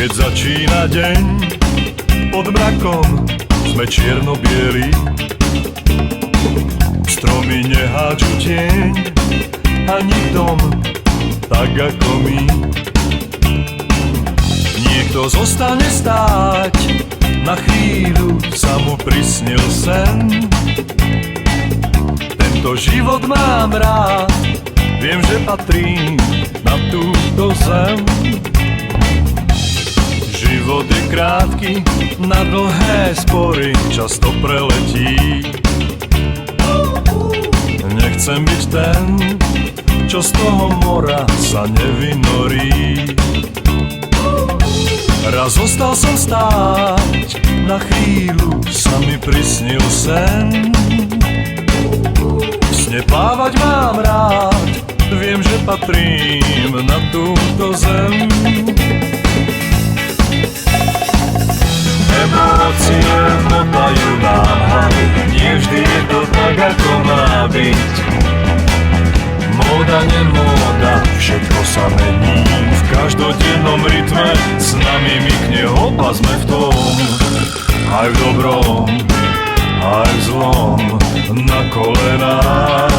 Keď začína deň, pod mrakom sme čierno-bieli. Stromy nehádžu tieň, ani dom, tak ako my. Niekto zostane stáť, na chvíľu sa mu prisnil sen. Tento život mám rád, viem, že patrím na túto zem. Život je krátky, na dlhé spory často preletí. Nechcem byť ten, čo z toho mora sa nevynorí. Raz zostal som stáť, na chvíľu sa mi prisnil sen. V sne plávať mám rád, viem, že patrím na túto zem. Emócie motajú nám hlavu, nie vždy je to tak, ako má byť. Móda, nemóda, všetko sa mení. V každodennom rytme s nami mykne hopa, sme v tom. Aj v dobrom, aj v zlom, na kolenách.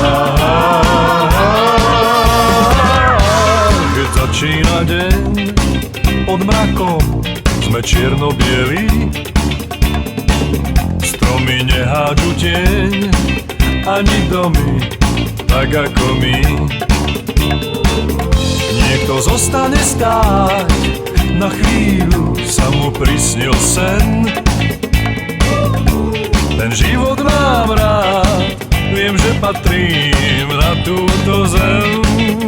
Keď začína deň, pod mrakom sme čierno-bieli. Stromy nehádžu tieň, ani domy, tak ako my. Niekto zostane stáť, na chvíľu sa mu prisnil sen. Ten život mám rád, viem, že patrím na túto zem.